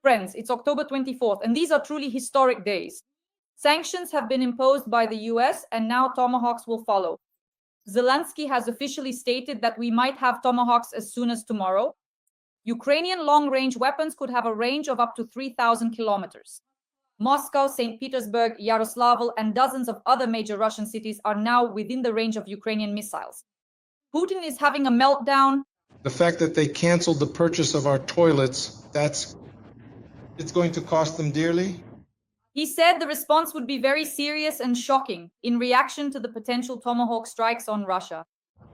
Friends, it's October 24th, and these are truly historic days. Sanctions have been imposed by the US, and now Tomahawks will follow. Zelensky has officially stated that we might have Tomahawks as soon as tomorrow. Ukrainian long-range weapons could have a range of up to 3,000 kilometers. Moscow, St. Petersburg, Yaroslavl, and dozens of other major Russian cities are now within the range of Ukrainian missiles. Putin is having a meltdown. The fact that they canceled the purchase of our toilets, it's going to cost them dearly. He said the response would be very serious and shocking in reaction to the potential Tomahawk strikes on Russia.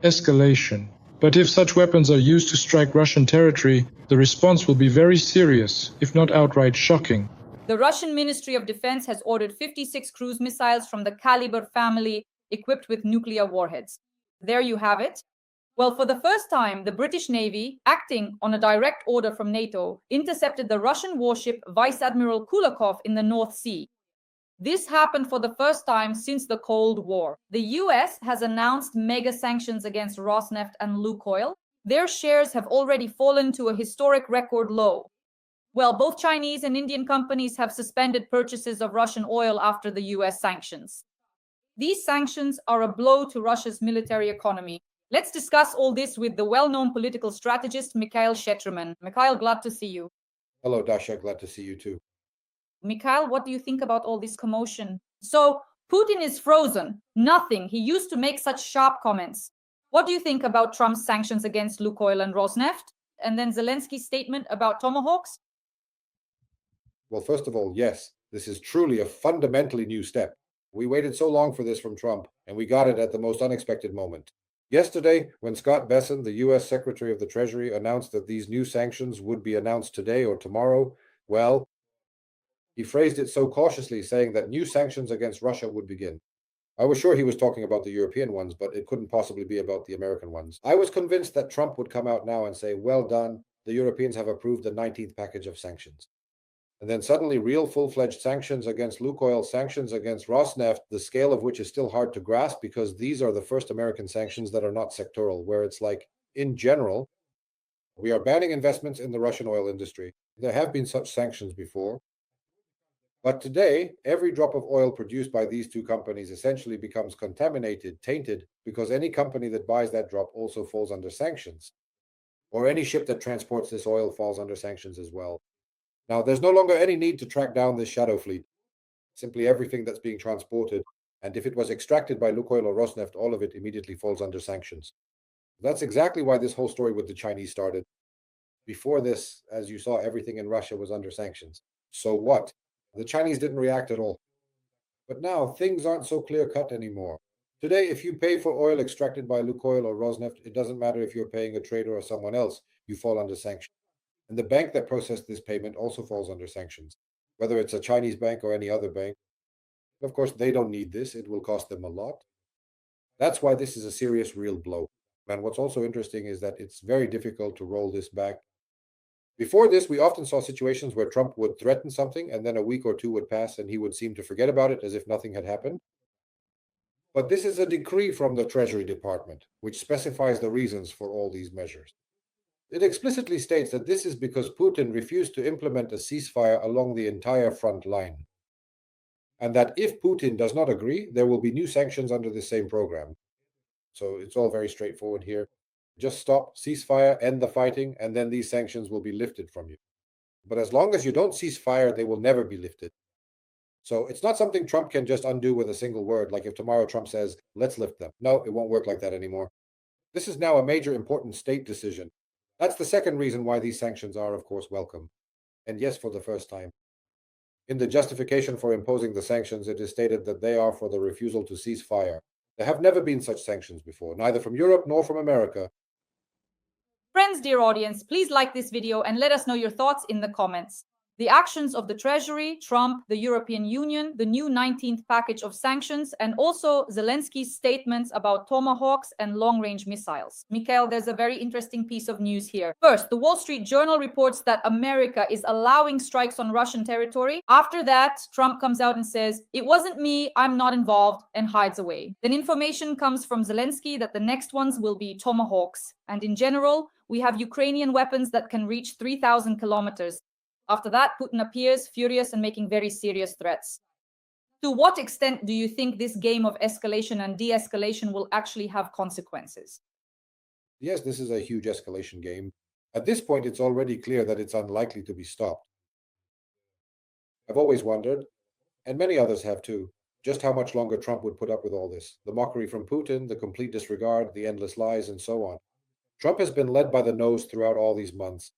Escalation. But if such weapons are used to strike Russian territory, the response will be very serious, if not outright shocking. The Russian Ministry of Defense has ordered 56 cruise missiles from the Kalibr family equipped with nuclear warheads. There you have it. Well, for the first time, the British Navy, acting on a direct order from NATO, intercepted the Russian warship Vice Admiral Kulakov in the North Sea. This happened for the first time since the Cold War. The US has announced mega sanctions against Rosneft and Lukoil. Their shares have already fallen to a historic record low. Well, both Chinese and Indian companies have suspended purchases of Russian oil after the US sanctions. These sanctions are a blow to Russia's military economy. Let's discuss all this with the well-known political strategist Mikhail Sheitelman. Mikhail, glad to see you. Hello, Dasha. Glad to see you too. Mikhail, what do you think about all this commotion? So, Putin is frozen. Nothing. He used to make such sharp comments. What do you think about Trump's sanctions against Lukoil and Rosneft? And then Zelensky's statement about Tomahawks? Well, first of all, yes, this is truly a fundamentally new step. We waited so long for this from Trump, and we got it at the most unexpected moment. Yesterday, when Scott Bessent, the U.S. Secretary of the Treasury, announced that these new sanctions would be announced today or tomorrow, well, he phrased it so cautiously, saying that new sanctions against Russia would begin. I was sure he was talking about the European ones, but it couldn't possibly be about the American ones. I was convinced that Trump would come out now and say, well done, the Europeans have approved the 19th package of sanctions. And then suddenly real full-fledged sanctions against Lukoil, sanctions against Rosneft, the scale of which is still hard to grasp because these are the first American sanctions that are not sectoral, where it's like, in general, we are banning investments in the Russian oil industry. There have been such sanctions before. But today, every drop of oil produced by these two companies essentially becomes contaminated, tainted, because any company that buys that drop also falls under sanctions. Or any ship that transports this oil falls under sanctions as well. Now, there's no longer any need to track down this shadow fleet. Simply everything that's being transported, and if it was extracted by Lukoil or Rosneft, all of it immediately falls under sanctions. That's exactly why this whole story with the Chinese started. Before this, as you saw, everything in Russia was under sanctions. So what? The Chinese didn't react at all. But now, things aren't so clear-cut anymore. Today, if you pay for oil extracted by Lukoil or Rosneft, it doesn't matter if you're paying a trader or someone else, you fall under sanctions. And the bank that processed this payment also falls under sanctions, whether it's a Chinese bank or any other bank. Of course, they don't need this. It will cost them a lot. That's why this is a serious, real blow. And what's also interesting is that it's very difficult to roll this back. Before this, we often saw situations where Trump would threaten something and then a week or two would pass and he would seem to forget about it as if nothing had happened. But this is a decree from the Treasury Department, which specifies the reasons for all these measures. It explicitly states that this is because Putin refused to implement a ceasefire along the entire front line, and that if Putin does not agree, there will be new sanctions under the same program. So it's all very straightforward here. Just stop, ceasefire, end the fighting, and then these sanctions will be lifted from you. But as long as you don't cease fire, they will never be lifted. So it's not something Trump can just undo with a single word, like if tomorrow Trump says, let's lift them. No, it won't work like that anymore. This is now a major important state decision. That's the second reason why these sanctions are, of course, welcome. And yes, for the first time. In the justification for imposing the sanctions, it is stated that they are for the refusal to cease fire. There have never been such sanctions before, neither from Europe nor from America. Friends, dear audience, please like this video and let us know your thoughts in the comments. The actions of the Treasury, Trump, the European Union, the new 19th package of sanctions, and also Zelensky's statements about Tomahawks and long-range missiles. Mikhail, there's a very interesting piece of news here. First, the Wall Street Journal reports that America is allowing strikes on Russian territory. After that, Trump comes out and says, it wasn't me, I'm not involved, and hides away. Then information comes from Zelensky that the next ones will be Tomahawks. And in general, we have Ukrainian weapons that can reach 3,000 kilometers. After that, Putin appears furious and making very serious threats. To what extent do you think this game of escalation and de-escalation will actually have consequences? Yes, this is a huge escalation game. At this point, it's already clear that it's unlikely to be stopped. I've always wondered, and many others have too, just how much longer Trump would put up with all this. The mockery from Putin, the complete disregard, the endless lies, and so on. Trump has been led by the nose throughout all these months.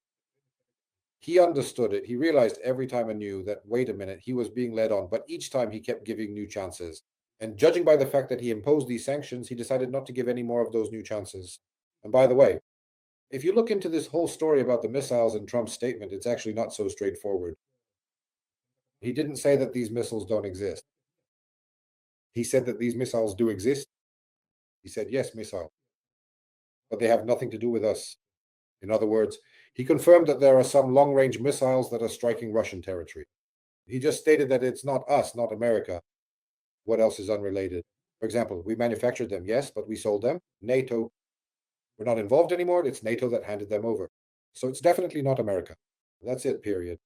He understood it. He realized every time anew that, wait a minute, he was being led on, but each time he kept giving new chances. And judging by the fact that he imposed these sanctions, he decided not to give any more of those new chances. And by the way, if you look into this whole story about the missiles in Trump's statement, it's actually not so straightforward. He didn't say that these missiles don't exist. He said that these missiles do exist. He said, yes, missile, but they have nothing to do with us. In other words, he confirmed that there are some long-range missiles that are striking Russian territory. He just stated that it's not us, not America. What else is unrelated? For example, we manufactured them, yes, but we sold them. NATO, we're not involved anymore. It's NATO that handed them over. So it's definitely not America. That's it, period.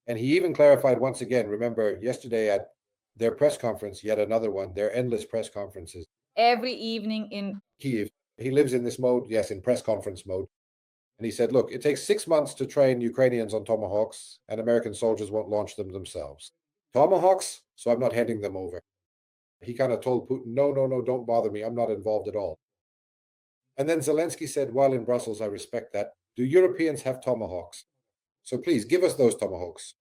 And he even clarified once again, remember yesterday at their press conference, yet another one, their endless press conferences. Every evening in Kiev, he lives in this mode, yes, in press conference mode. And he said, look, it takes 6 months to train Ukrainians on Tomahawks, and American soldiers won't launch them themselves. Tomahawks, so I'm not handing them over. He kind of told Putin, no, no, no, don't bother me. I'm not involved at all. And then Zelensky said, while in Brussels, I respect that. Do Europeans have Tomahawks? So please give us those Tomahawks.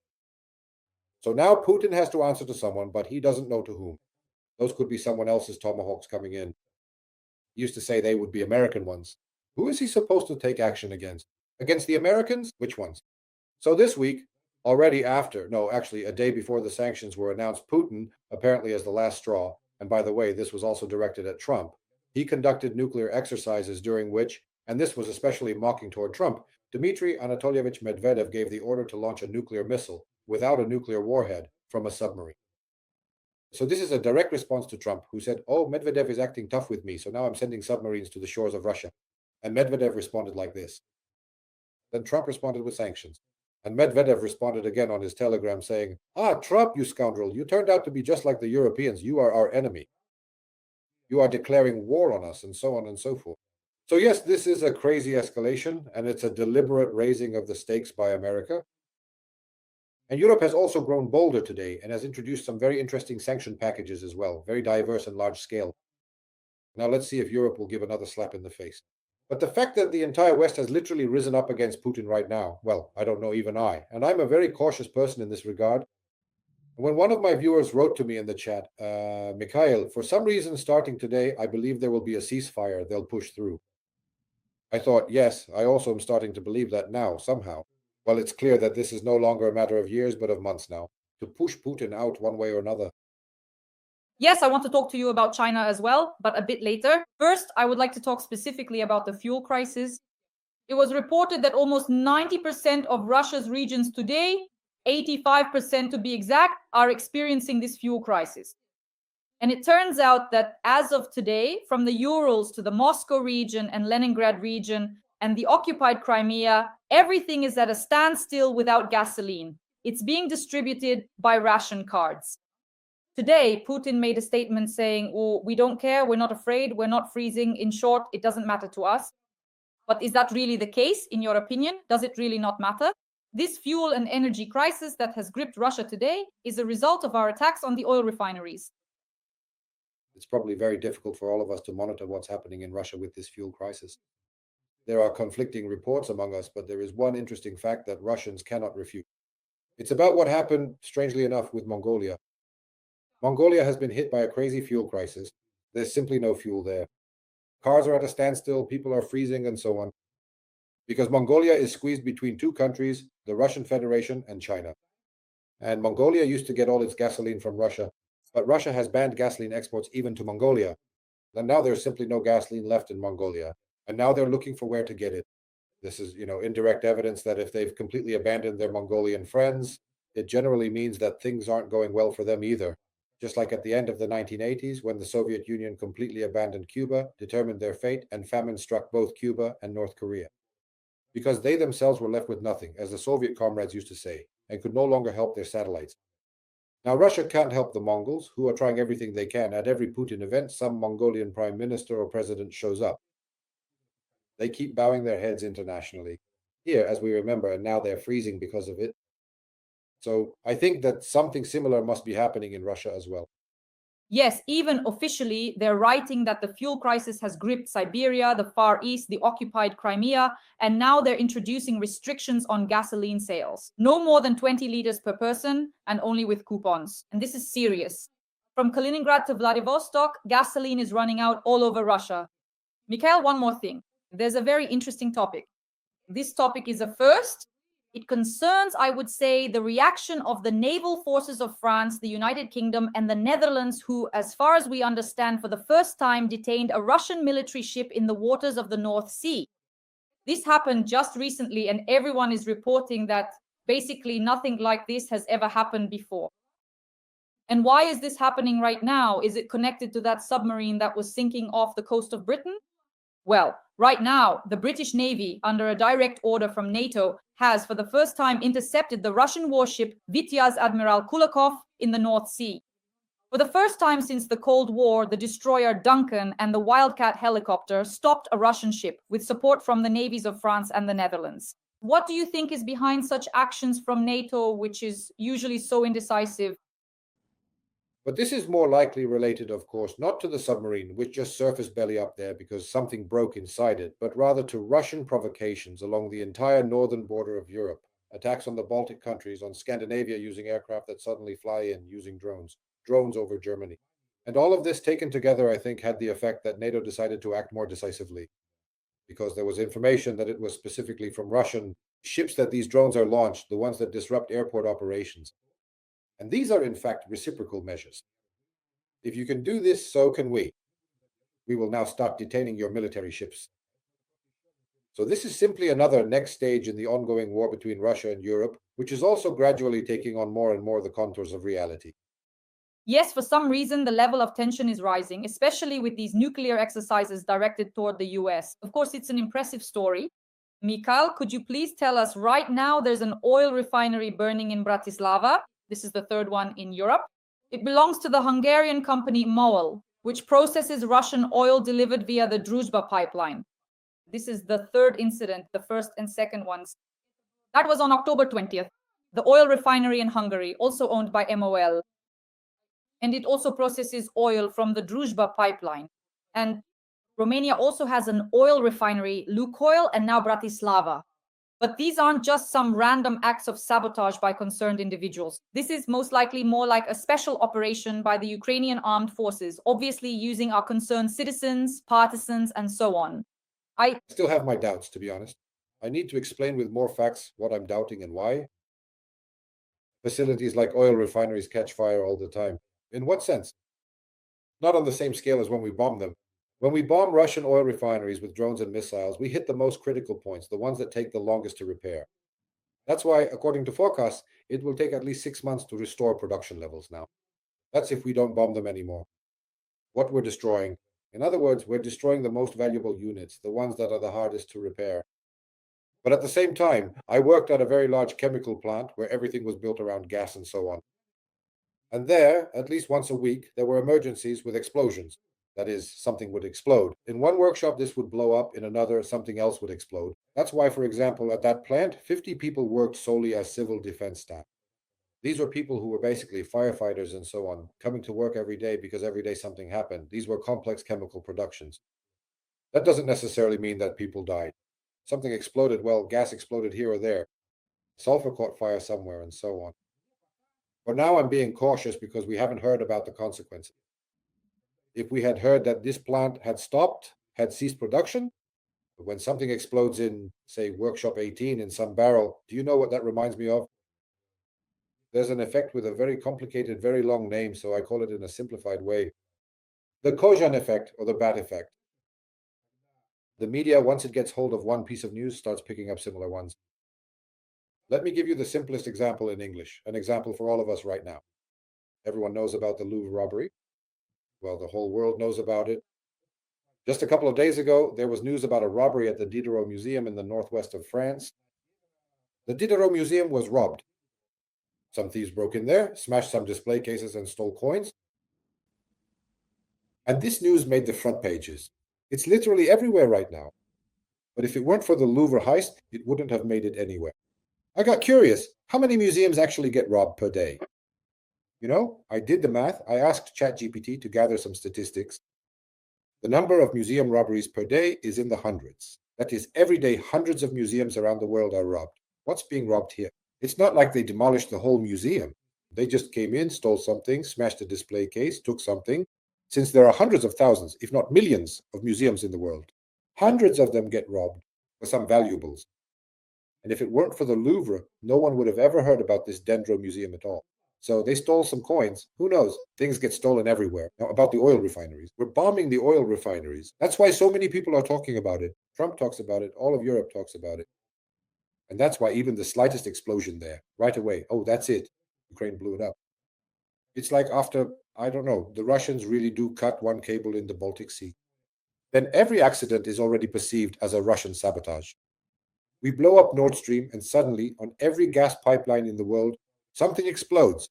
So now Putin has to answer to someone, but he doesn't know to whom. Those could be someone else's Tomahawks coming in. He used to say they would be American ones. Who is he supposed to take action against? Against the Americans? Which ones? So this week, already after, no, actually a day before the sanctions were announced, Putin, apparently as the last straw, and by the way, this was also directed at Trump, he conducted nuclear exercises during which, and this was especially mocking toward Trump, Dmitry Anatolyevich Medvedev gave the order to launch a nuclear missile without a nuclear warhead from a submarine. So this is a direct response to Trump, who said, oh, Medvedev is acting tough with me, so now I'm sending submarines to the shores of Russia. And Medvedev responded like this. Then Trump responded with sanctions. And Medvedev responded again on his telegram saying, Trump, you scoundrel, you turned out to be just like the Europeans. You are our enemy. You are declaring war on us, and so on and so forth. So yes, this is a crazy escalation, and it's a deliberate raising of the stakes by America. And Europe has also grown bolder today and has introduced some very interesting sanction packages as well, very diverse and large scale. Now let's see if Europe will give another slap in the face. But the fact that the entire West has literally risen up against Putin right now, well, I don't know, even I. And I'm a very cautious person in this regard. When one of my viewers wrote to me in the chat, Mikhail, for some reason starting today, I believe there will be a ceasefire they'll push through. I thought, yes, I also am starting to believe that now, somehow. Well, it's clear that this is no longer a matter of years, but of months now, to push Putin out one way or another. Yes, I want to talk to you about China as well, but a bit later. First, I would like to talk specifically about the fuel crisis. It was reported that almost 90% of Russia's regions today, 85% to be exact, are experiencing this fuel crisis. And it turns out that as of today, from the Urals to the Moscow region and Leningrad region and the occupied Crimea, everything is at a standstill without gasoline. It's being distributed by ration cards. Today, Putin made a statement saying, oh, we don't care, we're not afraid, we're not freezing. In short, it doesn't matter to us. But is that really the case, in your opinion? Does it really not matter? This fuel and energy crisis that has gripped Russia today is a result of our attacks on the oil refineries. It's probably very difficult for all of us to monitor what's happening in Russia with this fuel crisis. There are conflicting reports among us, but there is one interesting fact that Russians cannot refute. It's about what happened, strangely enough, with Mongolia. Mongolia has been hit by a crazy fuel crisis. There's simply no fuel there. Cars are at a standstill, people are freezing, and so on. Because Mongolia is squeezed between two countries, the Russian Federation and China. And Mongolia used to get all its gasoline from Russia, but Russia has banned gasoline exports even to Mongolia. And now there's simply no gasoline left in Mongolia. And now they're looking for where to get it. This is, indirect evidence that if they've completely abandoned their Mongolian friends, it generally means that things aren't going well for them either. Just like at the end of the 1980s, when the Soviet Union completely abandoned Cuba, determined their fate, and famine struck both Cuba and North Korea. Because they themselves were left with nothing, as the Soviet comrades used to say. and could no longer help their satellites. Now, Russia can't help the Mongols, who are trying everything they can. At every Putin event, some Mongolian prime minister or president shows up. They keep bowing their heads internationally. Here, as we remember, and now they're freezing because of it. So I think that something similar must be happening in Russia as well. Yes, even officially, they're writing that the fuel crisis has gripped Siberia, the Far East, the occupied Crimea, and now they're introducing restrictions on gasoline sales. No more than 20 liters per person and only with coupons. And this is serious. From Kaliningrad to Vladivostok, gasoline is running out all over Russia. Mikhail, one more thing. There's a very interesting topic. This topic is a first. It concerns, I would say, the reaction of the naval forces of France, the United Kingdom, and the Netherlands, who, as far as we understand, for the first time detained a Russian military ship in the waters of the North Sea. This happened just recently, and everyone is reporting that basically nothing like this has ever happened before. And why is this happening right now? Is it connected to that submarine that was sinking off the coast of Britain? Well, right now, the British Navy, under a direct order from NATO, has for the first time intercepted the Russian warship Vityaz Admiral Kulakov in the North Sea. For the first time since the Cold War, the destroyer Duncan and the Wildcat helicopter stopped a Russian ship with support from the navies of France and the Netherlands. What do you think is behind such actions from NATO, which is usually so indecisive? But this is more likely related, of course, not to the submarine, which just surfaced belly up there because something broke inside it, but rather to Russian provocations along the entire northern border of Europe, attacks on the Baltic countries, on Scandinavia using aircraft that suddenly fly in using drones over Germany. And all of this taken together, I think, had the effect that NATO decided to act more decisively, because there was information that it was specifically from Russian ships that these drones are launched, the ones that disrupt airport operations. And these are, in fact, reciprocal measures. If you can do this, so can we. We will now start detaining your military ships. So this is simply another next stage in the ongoing war between Russia and Europe, which is also gradually taking on more and more the contours of reality. Yes, for some reason, the level of tension is rising, especially with these nuclear exercises directed toward the US. Of course, it's an impressive story. Mikhail, could you please tell us right now there's an oil refinery burning in Bratislava. This is the third one in Europe. It belongs to the Hungarian company MOL, which processes Russian oil delivered via the Druzhba pipeline. This is the third incident, the first and second ones. That was on October 20th. The oil refinery in Hungary, also owned by MOL. And it also processes oil from the Druzhba pipeline. And Romania also has an oil refinery, Lukoil, and now Bratislava. But these aren't just some random acts of sabotage by concerned individuals. This is most likely more like a special operation by the Ukrainian armed forces, obviously using our concerned citizens, partisans, and so on. I still have my doubts, to be honest. I need to explain with more facts what I'm doubting and why. Facilities like oil refineries catch fire all the time. In what sense? Not on the same scale as when we bomb them. When we bomb Russian oil refineries with drones and missiles, we hit the most critical points, the ones that take the longest to repair. That's why, according to forecasts, it will take at least 6 months to restore production levels now. That's if we don't bomb them anymore. What we're destroying. In other words, we're destroying the most valuable units, the ones that are the hardest to repair. But at the same time, I worked at a very large chemical plant where everything was built around gas and so on. And there, at least once a week, there were emergencies with explosions. That is, something would explode. In one workshop, this would blow up. In another, something else would explode. That's why, for example, at that plant, 50 people worked solely as civil defense staff. These were people who were basically firefighters and so on, coming to work every day because every day something happened. These were complex chemical productions. That doesn't necessarily mean that people died. Something exploded, well, gas exploded here or there. Sulfur caught fire somewhere and so on. But now I'm being cautious because we haven't heard about the consequences. If we had heard that this plant had stopped, had ceased production, but when something explodes in, say, workshop 18 in some barrel, do you know what that reminds me of? There's an effect with a very complicated, very long name, so I call it in a simplified way. The Kojan effect, or the bat effect. The media, once it gets hold of one piece of news, starts picking up similar ones. Let me give you the simplest example in English, an example for all of us right now. Everyone knows about the Louvre robbery. Well, the whole world knows about it. Just a couple of days ago, there was news about a robbery at the Diderot Museum in the northwest of France. The Diderot Museum was robbed. Some thieves broke in there, smashed some display cases, and stole coins. And this news made the front pages. It's literally everywhere right now. But if it weren't for the Louvre heist, it wouldn't have made it anywhere. I got curious. How many museums actually get robbed per day? I did the math. I asked ChatGPT to gather some statistics. The number of museum robberies per day is in the hundreds. That is, every day, hundreds of museums around the world are robbed. What's being robbed here? It's not like they demolished the whole museum. They just came in, stole something, smashed a display case, took something. Since there are hundreds of thousands, if not millions, of museums in the world, hundreds of them get robbed for some valuables. And if it weren't for the Louvre, no one would have ever heard about this Dendro museum at all. So they stole some coins. Who knows? Things get stolen everywhere. Now, about the oil refineries. We're bombing the oil refineries. That's why so many people are talking about it. Trump talks about it. All of Europe talks about it. And that's why even the slightest explosion there, right away, oh, that's it. Ukraine blew it up. It's like after, I don't know, the Russians really do cut one cable in the Baltic Sea. Then every accident is already perceived as a Russian sabotage. We blow up Nord Stream, and suddenly, on every gas pipeline in the world, something explodes.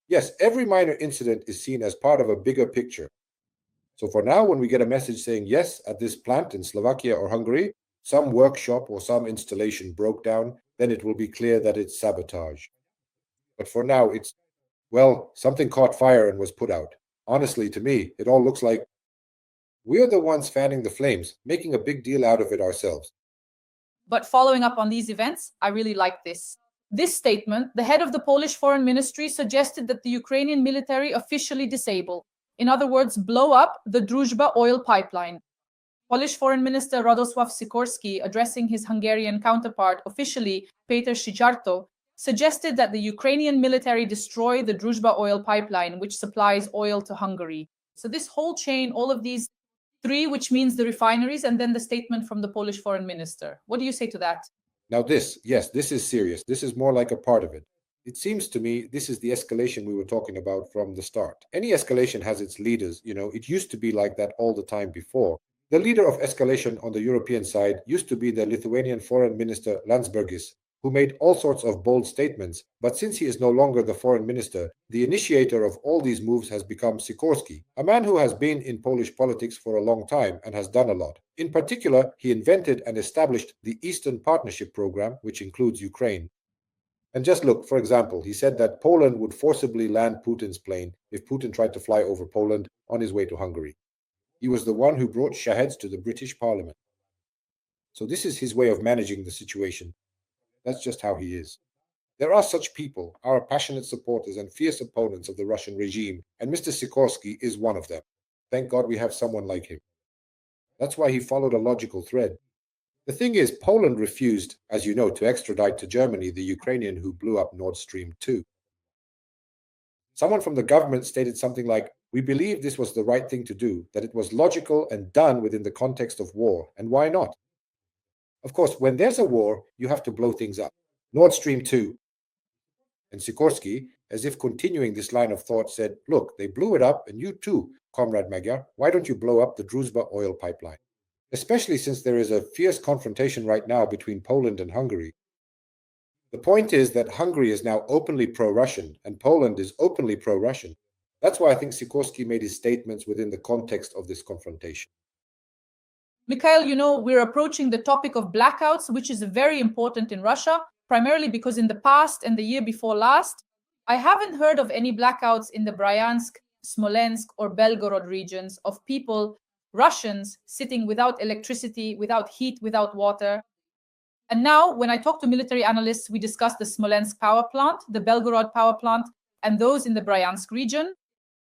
Yes, every minor incident is seen as part of a bigger picture. So for now, when we get a message saying, yes, at this plant in Slovakia or Hungary, some workshop or some installation broke down, then it will be clear that it's sabotage. But for now, it's, well, something caught fire and was put out. Honestly, to me, it all looks like we're the ones fanning the flames, making a big deal out of it ourselves. But following up on these events, I really like this. This statement, the head of the Polish Foreign Ministry suggested that the Ukrainian military officially disable, in other words, blow up the Druzhba oil pipeline. Polish Foreign Minister Radosław Sikorski, addressing his Hungarian counterpart officially, Peter Szijjártó, suggested that the Ukrainian military destroy the Druzhba oil pipeline, which supplies oil to Hungary. So this whole chain, all of these three, which means the refineries, and then the statement from the Polish foreign minister. What do you say to that? Now this is serious. This is more like a part of it. It seems to me this is the escalation we were talking about from the start. Any escalation has its leaders, it used to be like that all the time before. The leader of escalation on the European side used to be the Lithuanian foreign minister Landsbergis, who made all sorts of bold statements, but since he is no longer the foreign minister, the initiator of all these moves has become Sikorski, a man who has been in Polish politics for a long time and has done a lot. In particular, he invented and established the Eastern Partnership Program, which includes Ukraine. And just look, for example, he said that Poland would forcibly land Putin's plane if Putin tried to fly over Poland on his way to Hungary. He was the one who brought Shaheds to the British Parliament. So this is his way of managing the situation. That's just how he is. There are such people, our passionate supporters and fierce opponents of the Russian regime, and Mr. Sikorski is one of them. Thank God we have someone like him. That's why he followed a logical thread. The thing is, Poland refused, as you know, to extradite to Germany the Ukrainian who blew up Nord Stream 2. Someone from the government stated something like, "We believe this was the right thing to do, that it was logical and done within the context of war, and why not?" Of course, when there's a war, you have to blow things up. Nord Stream 2. And Sikorski, as if continuing this line of thought, said, "Look, they blew it up, and you too, Comrade Magyar, why don't you blow up the Druzhba oil pipeline?" Especially since there is a fierce confrontation right now between Poland and Hungary. The point is that Hungary is now openly pro-Russian, and Poland is openly pro-Russian. That's why I think Sikorski made his statements within the context of this confrontation. Mikhail, we're approaching the topic of blackouts, which is very important in Russia, primarily because in the past and the year before last, I haven't heard of any blackouts in the Bryansk, Smolensk, or Belgorod regions of people, Russians, sitting without electricity, without heat, without water. And now, when I talk to military analysts, we discuss the Smolensk power plant, the Belgorod power plant, and those in the Bryansk region.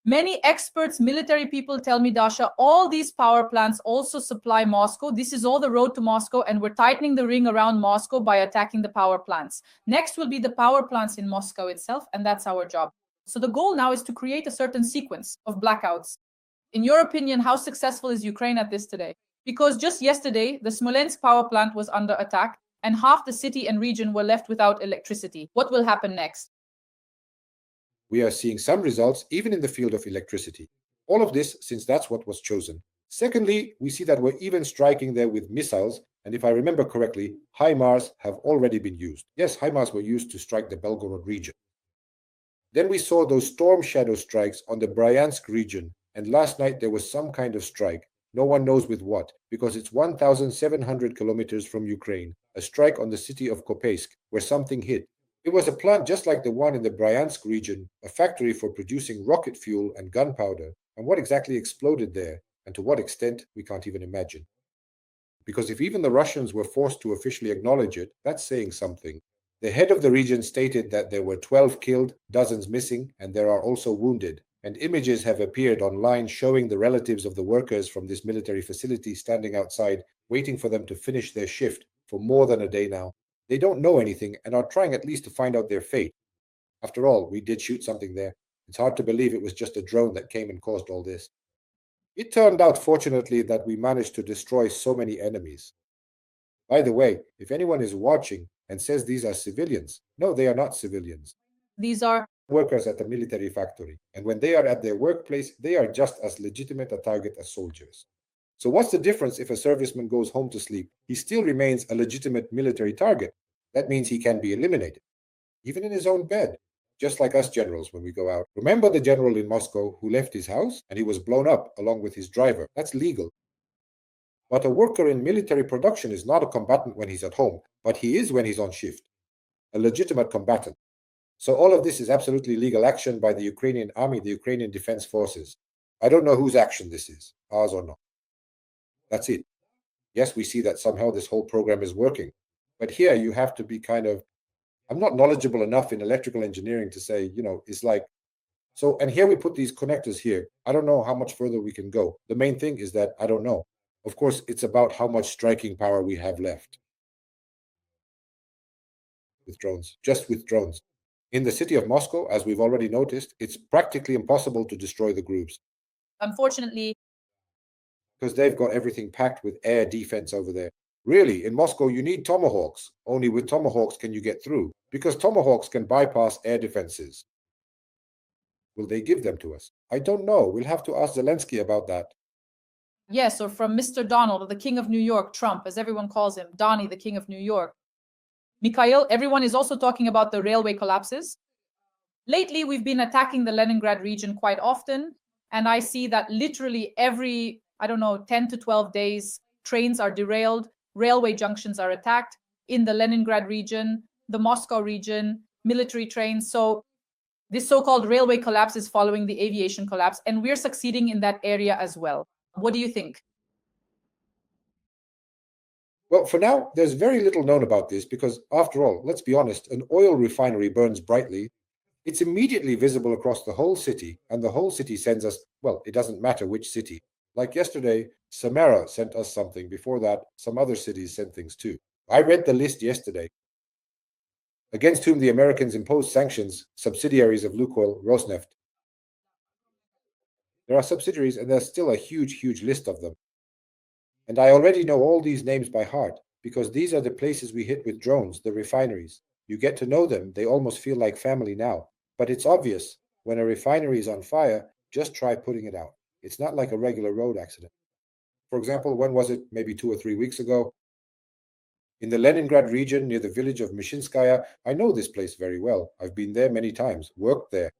Many experts, military people tell me, Dasha, all these power plants also supply Moscow. This is all the road to Moscow, and we're tightening the ring around Moscow by attacking the power plants. Next will be the power plants in Moscow itself, and that's our job. So the goal now is to create a certain sequence of blackouts. In your opinion, how successful is Ukraine at this today? Because just yesterday, the Smolensk power plant was under attack, and half the city and region were left without electricity. What will happen next? We are seeing some results even in the field of electricity. All of this since that's what was chosen. Secondly, we see that we're even striking there with missiles, and if I remember correctly, HIMARS have already been used. Yes, HIMARS were used to strike the Belgorod region. Then we saw those storm shadow strikes on the Bryansk region, and last night there was some kind of strike. No one knows with what, because it's 1,700 kilometers from Ukraine, a strike on the city of Kopeisk, where something hit. It was a plant just like the one in the Bryansk region, a factory for producing rocket fuel and gunpowder. And what exactly exploded there, and to what extent, we can't even imagine. Because if even the Russians were forced to officially acknowledge it, that's saying something. The head of the region stated that there were 12 killed, dozens missing, and there are also wounded. And images have appeared online showing the relatives of the workers from this military facility standing outside, waiting for them to finish their shift for more than a day now. They don't know anything and are trying at least to find out their fate. After all, we did shoot something there. It's hard to believe it was just a drone that came and caused all this. It turned out, fortunately, that we managed to destroy so many enemies. By the way, if anyone is watching and says these are civilians, no, they are not civilians. These are Workers at a military factory, and when they are at their workplace, they are just as legitimate a target as soldiers. So what's the difference if a serviceman goes home to sleep? He still remains a legitimate military target. That means he can be eliminated, even in his own bed, just like us generals when we go out. Remember the general in Moscow who left his house and he was blown up along with his driver? That's legal. But a worker in military production is not a combatant when he's at home, but he is when he's on shift, a legitimate combatant. So all of this is absolutely legal action by the Ukrainian army, the Ukrainian defense forces. I don't know whose action this is, ours or not. That's it. Yes, we see that somehow this whole program is working. But here you have to be I'm not knowledgeable enough in electrical engineering to say, it's like, so, and here we put these connectors here. I don't know how much further we can go. The main thing is that I don't know. Of course, it's about how much striking power we have left with drones, just with drones. In the city of Moscow, as we've already noticed, it's practically impossible to destroy the groups unfortunately because they've got everything packed with air defense over there. Really, in Moscow, you need tomahawks. Only with tomahawks can you get through, because tomahawks can bypass air defenses. Will they give them to us? I don't know. We'll have to ask Zelensky about that. Yes, or from Mr. Donald, the King of New York, Trump, as everyone calls him, Donnie, the King of New York. Mikhail, everyone is also talking about the railway collapses. Lately, we've been attacking the Leningrad region quite often, and I see that literally every, 10 to 12 days, trains are derailed, railway junctions are attacked in the Leningrad region, the Moscow region, military trains. So this so-called railway collapse is following the aviation collapse, and we're succeeding in that area as well. What do you think? Well, for now, there's very little known about this because, after all, let's be honest, an oil refinery burns brightly. It's immediately visible across the whole city, and the whole city sends us, well, it doesn't matter which city. Like yesterday, Samara sent us something. Before that, some other cities sent things too. I read the list yesterday, against whom the Americans imposed sanctions, subsidiaries of Lukoil, Rosneft. There are subsidiaries, and there's still a huge, huge list of them. And I already know all these names by heart, because these are the places we hit with drones, the refineries. You get to know them, they almost feel like family now. But it's obvious, when a refinery is on fire, just try putting it out. It's not like a regular road accident. For example, when was it? Maybe 2 or 3 weeks ago. In the Leningrad region near the village of Mishinskaya, I know this place very well. I've been there many times, worked there.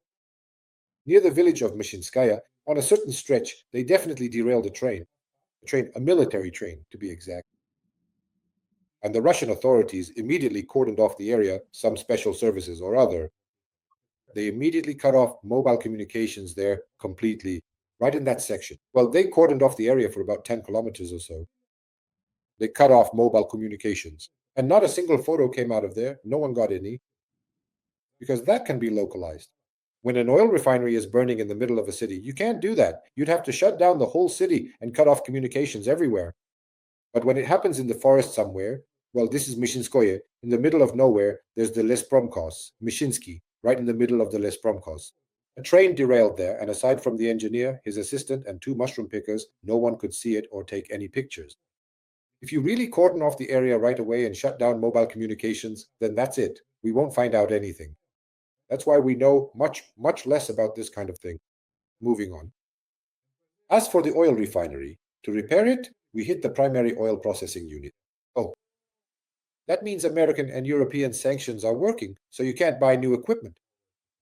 Near the village of Mishinskaya, on a certain stretch, they definitely derailed a military train to be exact. And the Russian authorities immediately cordoned off the area, some special services or other. They immediately cut off mobile communications there completely, right in that section. Well, they cordoned off the area for about 10 kilometers or so. They cut off mobile communications. And not a single photo came out of there. No one got any. Because that can be localized. When an oil refinery is burning in the middle of a city, you can't do that. You'd have to shut down the whole city and cut off communications everywhere. But when it happens in the forest somewhere, well, this is Mishinskoye. In the middle of nowhere, there's the Lespromkos, Mishinsky, right in the middle of the Lespromkos. A train derailed there, and aside from the engineer, his assistant, and 2 mushroom pickers, no one could see it or take any pictures. If you really cordon off the area right away and shut down mobile communications, then that's it. We won't find out anything. That's why we know much, much less about this kind of thing. Moving on. As for the oil refinery, to repair it, we hit the primary oil processing unit. Oh, that means American and European sanctions are working, so you can't buy new equipment.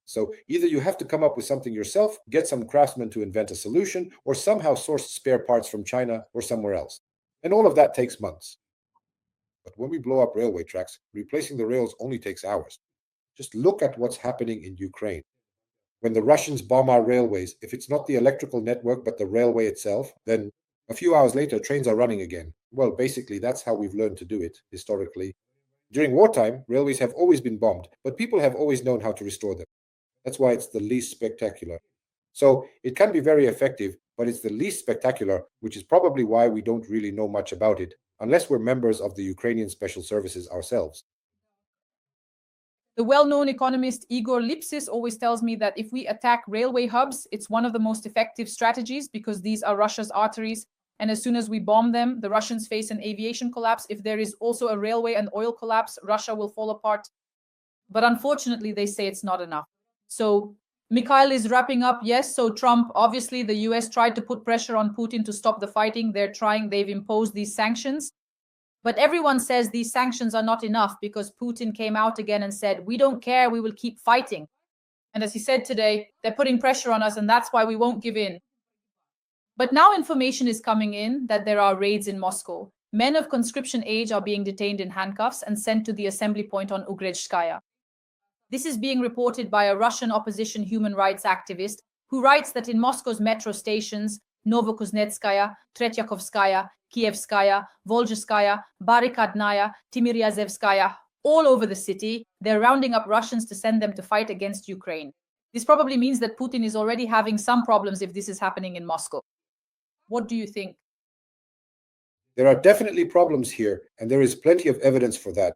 So either you have to come up with something yourself, get some craftsmen to invent a solution, or somehow source spare parts from China or somewhere else. And all of that takes months. But when we blow up railway tracks, replacing the rails only takes hours. Just look at what's happening in Ukraine. When the Russians bomb our railways, if it's not the electrical network but the railway itself, then a few hours later, trains are running again. Well, basically, that's how we've learned to do it historically. During wartime, railways have always been bombed, but people have always known how to restore them. That's why it's the least spectacular. So it can be very effective, but it's the least spectacular, which is probably why we don't really know much about it, unless we're members of the Ukrainian Special Services ourselves. The well-known economist Igor Lipsis always tells me that if we attack railway hubs, it's one of the most effective strategies because these are Russia's arteries. And as soon as we bomb them, the Russians face an aviation collapse. If there is also a railway and oil collapse, Russia will fall apart. But unfortunately, they say it's not enough. So Mikhail is wrapping up. Yes, so Trump, obviously, the US tried to put pressure on Putin to stop the fighting. They've imposed these sanctions. But everyone says these sanctions are not enough because Putin came out again and said, we don't care, we will keep fighting. And as he said today, they're putting pressure on us and that's why we won't give in. But now information is coming in that there are raids in Moscow. Men of conscription age are being detained in handcuffs and sent to the assembly point on Ugrezhskaya. This is being reported by a Russian opposition human rights activist who writes that in Moscow's metro stations, Novokuznetskaya, Tretyakovskaya, Kievskaya, Volzhskaya, Barikadnaya, Timiryazevskaya, all over the city, they're rounding up Russians to send them to fight against Ukraine. This probably means that Putin is already having some problems if this is happening in Moscow. What do you think? There are definitely problems here, and there is plenty of evidence for that.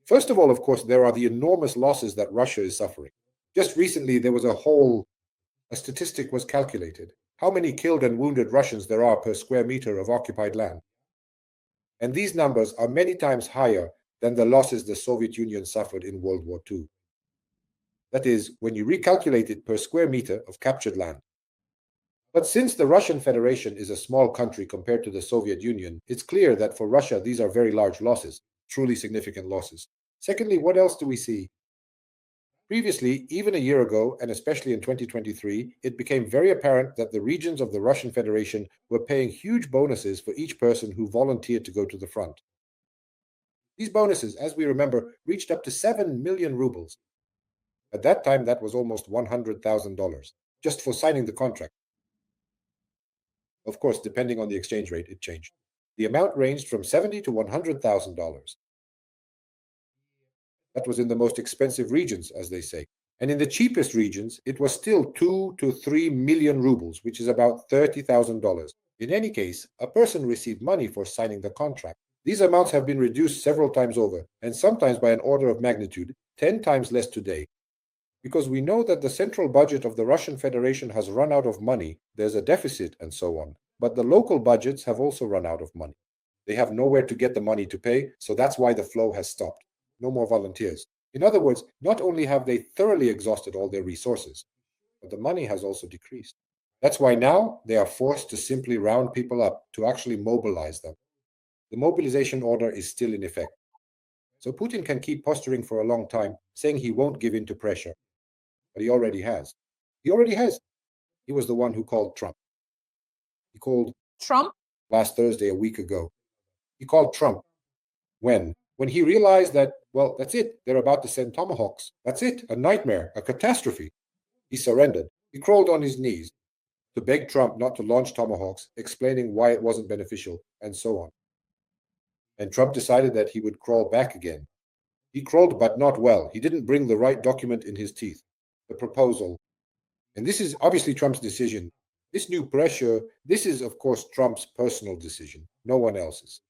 First of all, of course, there are the enormous losses that Russia is suffering. Just recently, there was a statistic was calculated. How many killed and wounded Russians there are per square meter of occupied land. And these numbers are many times higher than the losses the Soviet Union suffered in World War II. That is, when you recalculate it per square meter of captured land. But since the Russian Federation is a small country compared to the Soviet Union, it's clear that for Russia these are very large losses, truly significant losses. Secondly, what else do we see? Previously, even a year ago, and especially in 2023, it became very apparent that the regions of the Russian Federation were paying huge bonuses for each person who volunteered to go to the front. These bonuses, as we remember, reached up to 7 million rubles. At that time, that was almost $100,000, just for signing the contract. Of course, depending on the exchange rate, it changed. The amount ranged from $70,000 to $100,000. That was in the most expensive regions, as they say. And in the cheapest regions, it was still 2 to 3 million rubles, which is about $30,000. In any case, a person received money for signing the contract. These amounts have been reduced several times over, and sometimes by an order of magnitude, 10 times less today. Because we know that the central budget of the Russian Federation has run out of money, there's a deficit and so on. But the local budgets have also run out of money. They have nowhere to get the money to pay, so that's why the flow has stopped. No more volunteers. In other words, not only have they thoroughly exhausted all their resources, but the money has also decreased. That's why now they are forced to simply round people up, to actually mobilize them. The mobilization order is still in effect. So Putin can keep posturing for a long time, saying he won't give in to pressure. But he already has. He already has. He was the one who called Trump. He called Trump? Last Thursday, a week ago. He called Trump. When? When he realized that, well, that's it. They're about to send tomahawks. That's it. A nightmare, a catastrophe. He surrendered. He crawled on his knees to beg Trump not to launch tomahawks, explaining why it wasn't beneficial, and so on. And Trump decided that he would crawl back again. He crawled, but not well. He didn't bring the right document in his teeth, the proposal. And this is obviously Trump's decision. This new pressure, this is, of course, Trump's personal decision, no one else's.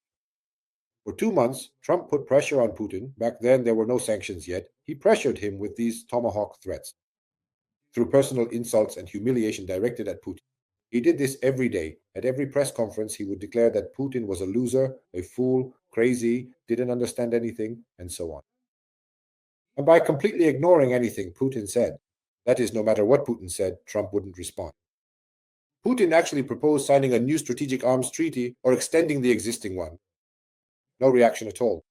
For 2 months, Trump put pressure on Putin. Back then, there were no sanctions yet. He pressured him with these tomahawk threats through personal insults and humiliation directed at Putin. He did this every day. At every press conference, he would declare that Putin was a loser, a fool, crazy, didn't understand anything, and so on. And by completely ignoring anything Putin said, that is, no matter what Putin said, Trump wouldn't respond. Putin actually proposed signing a new strategic arms treaty or extending the existing one. No reaction at all.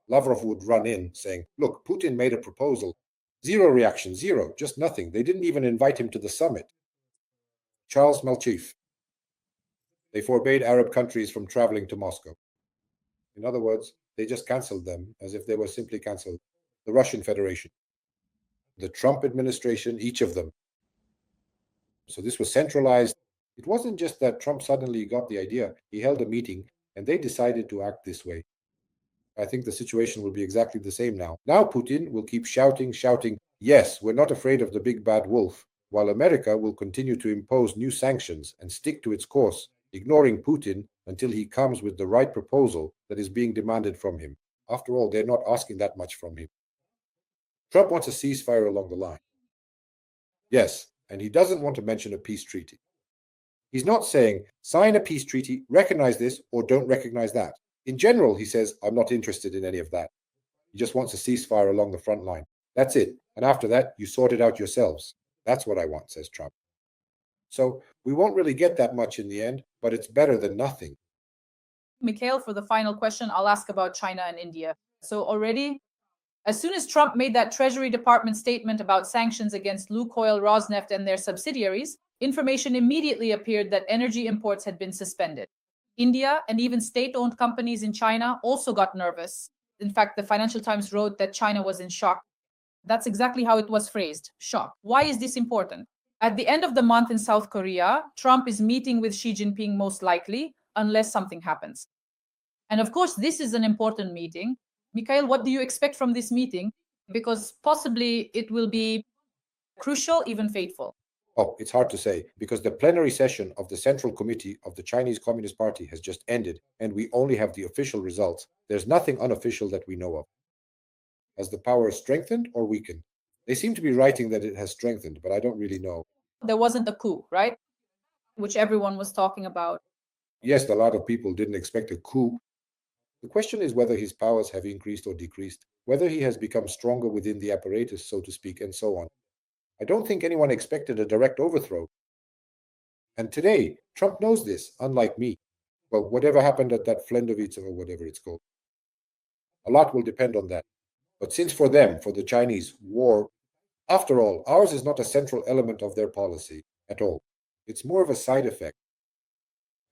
Lavrov would run in, saying, look, Putin made a proposal. Zero reaction, zero, just nothing. They didn't even invite him to the summit. Charles Malchief. They forbade Arab countries from traveling to Moscow. In other words, they just cancelled them as if they were simply cancelled. The Russian Federation, the Trump administration, each of them. So this was centralized. It wasn't just that Trump suddenly got the idea. He held a meeting and they decided to act this way. I think the situation will be exactly the same now. Now Putin will keep shouting, yes, we're not afraid of the big bad wolf, while America will continue to impose new sanctions and stick to its course, ignoring Putin until he comes with the right proposal that is being demanded from him. After all, they're not asking that much from him. Trump wants a ceasefire along the line. Yes, and he doesn't want to mention a peace treaty. He's not saying, sign a peace treaty, recognize this, or don't recognize that. In general, he says, I'm not interested in any of that. He just wants a ceasefire along the front line. That's it. And after that, you sort it out yourselves. That's what I want, says Trump. So we won't really get that much in the end, but it's better than nothing. Mikhail, for the final question, I'll ask about China and India. So already, as soon as Trump made that Treasury Department statement about sanctions against Lukoil, Rosneft, and their subsidiaries, information immediately appeared that energy imports had been suspended. India and even state-owned companies in China also got nervous. In fact, the Financial Times wrote that China was in shock. That's exactly how it was phrased, shock. Why is this important? At the end of the month in South Korea, Trump is meeting with Xi Jinping most likely, unless something happens. And of course, this is an important meeting. Mikhail, what do you expect from this meeting? Because possibly it will be crucial, even fateful. Oh, it's hard to say, because the plenary session of the Central Committee of the Chinese Communist Party has just ended, and we only have the official results. There's nothing unofficial that we know of. Has the power strengthened or weakened? They seem to be writing that it has strengthened, but I don't really know. There wasn't a coup, right? Which everyone was talking about. Yes, a lot of people didn't expect a coup. The question is whether his powers have increased or decreased, whether he has become stronger within the apparatus, so to speak, and so on. I don't think anyone expected a direct overthrow. And today, Trump knows this, unlike me. Well, whatever happened at that Flendovitz or whatever it's called. A lot will depend on that. But since for them, for the Chinese, war, after all, ours is not a central element of their policy at all. It's more of a side effect.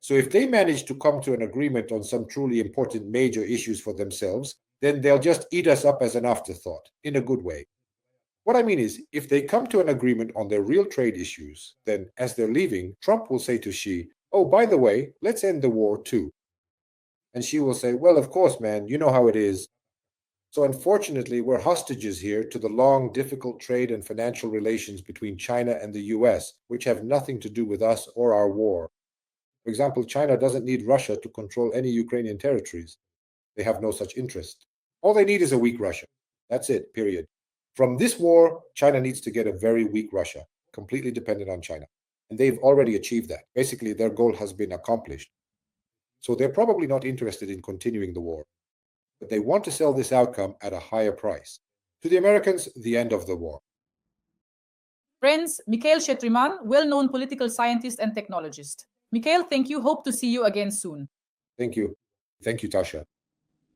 So if they manage to come to an agreement on some truly important major issues for themselves, then they'll just eat us up as an afterthought, in a good way. What I mean is, if they come to an agreement on their real trade issues, then as they're leaving, Trump will say to Xi, oh, by the way, let's end the war too. And Xi will say, well, of course, man, you know how it is. So unfortunately, we're hostages here to the long, difficult trade and financial relations between China and the US, which have nothing to do with us or our war. For example, China doesn't need Russia to control any Ukrainian territories. They have no such interest. All they need is a weak Russia. That's it, period. From this war, China needs to get a very weak Russia, completely dependent on China. And they've already achieved that. Basically, their goal has been accomplished. So they're probably not interested in continuing the war. But they want to sell this outcome at a higher price. To the Americans, the end of the war. Friends, Mikhail Sheitelman, well-known political scientist and technologist. Mikhail, thank you. Hope to see you again soon. Thank you. Thank you, Tasha.